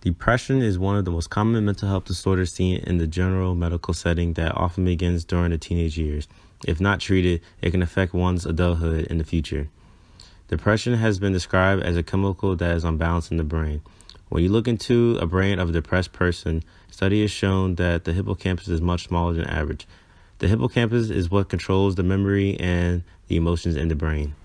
Depression is one of the most common mental health disorders seen in the general medical setting that often begins during the teenage years. If not treated, it can affect one's adulthood in the future. Depression has been described as a chemical that is unbalanced in the brain. When you look into a brain of a depressed person, study has shown that the hippocampus is much smaller than average. The hippocampus is what controls the memory and the emotions in the brain.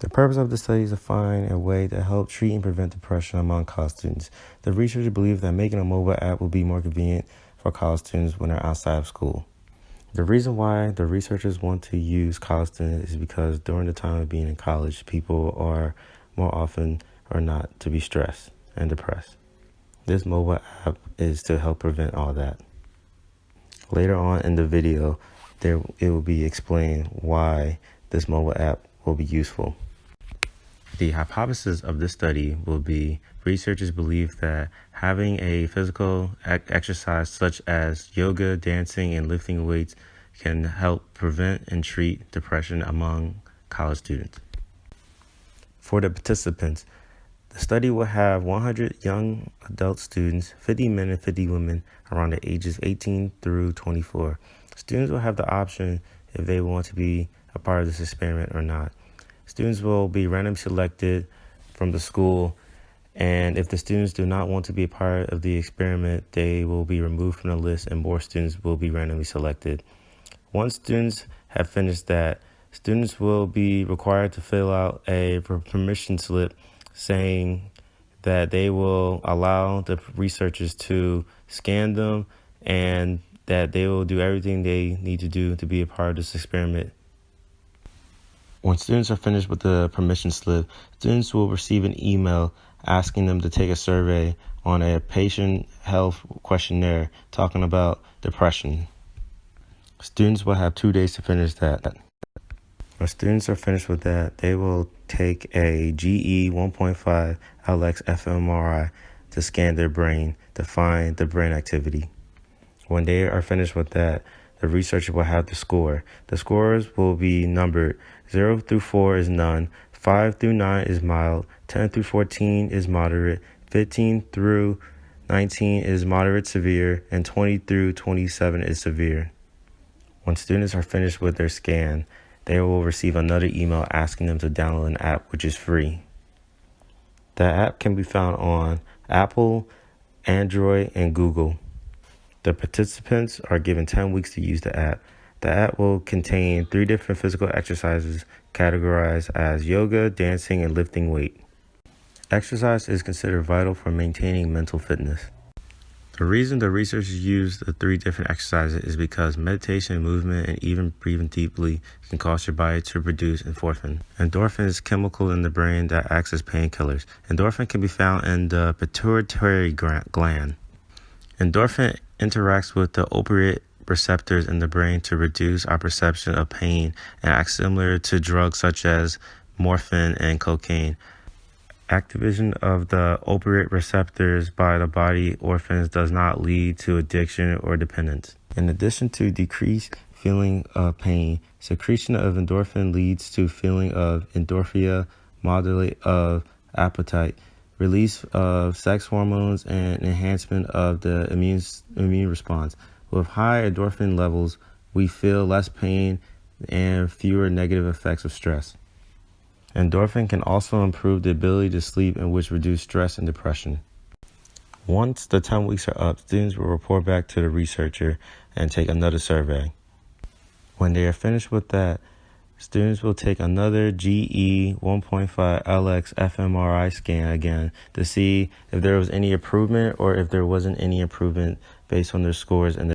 The purpose of the study is to find a way to help treat and prevent depression among college students. The researchers believe that making a mobile app will be more convenient for college students when they're outside of school. The reason why the researchers want to use college students is because during the time of being in college, people are more often or not to be stressed and depressed. This mobile app is to help prevent all that. Later on in the video, it will be explained why this mobile app will be useful. The hypothesis of this study will be researchers believe that having a physical exercise such as yoga, dancing, and lifting weights can help prevent and treat depression among college students. For the participants, the study will have 100 young adult students, 50 men and 50 women around the ages 18 through 24. Students will have the option if they want to be a part of this experiment or not. Students will be randomly selected from the school, and if the students do not want to be a part of the experiment, they will be removed from the list and more students will be randomly selected. Once students have finished that, students will be required to fill out a permission slip saying that they will allow the researchers to scan them and that they will do everything they need to do to be a part of this experiment. When students are finished with the permission slip, students will receive an email asking them to take a survey on a patient health questionnaire talking about depression. Students will have 2 days to finish that. When students are finished with that, they will take a GE 1.5 LX fMRI to scan their brain to find the brain activity. When they are finished with that, the researcher will have the score. The scores will be numbered. 0 through 4 is none, 5 through 9 is mild, 10 through 14 is moderate, 15 through 19 is moderate severe, and 20 through 27 is severe. When students are finished with their scan, they will receive another email asking them to download an app which is free. The app can be found on Apple, Android, and Google. The participants are given 10 weeks to use the app. The app will contain 3 different physical exercises categorized as yoga, dancing, and lifting weight. Exercise is considered vital for maintaining mental fitness. The reason the researchers use the 3 different exercises is because meditation, movement, and even breathing deeply can cause your body to produce endorphin. Endorphin is a chemical in the brain that acts as painkillers. Endorphin can be found in the pituitary gland. Endorphin interacts with the opioid receptors in the brain to reduce our perception of pain and acts similar to drugs such as morphine and cocaine. Activation of the opioid receptors by the body orphans does not lead to addiction or dependence. In addition to decreased feeling of pain, secretion of endorphin leads to feeling of endorphia, modulate of appetite, release of sex hormones, and enhancement of the immune response. With high endorphin levels, we feel less pain and fewer negative effects of stress. Endorphin can also improve the ability to sleep, and which reduce stress and depression. Once the 10 weeks are up, students will report back to the researcher and take another survey. When they are finished with that, students will take another GE 1.5 LX fMRI scan again to see if there was any improvement or if there wasn't any improvement based on their scores and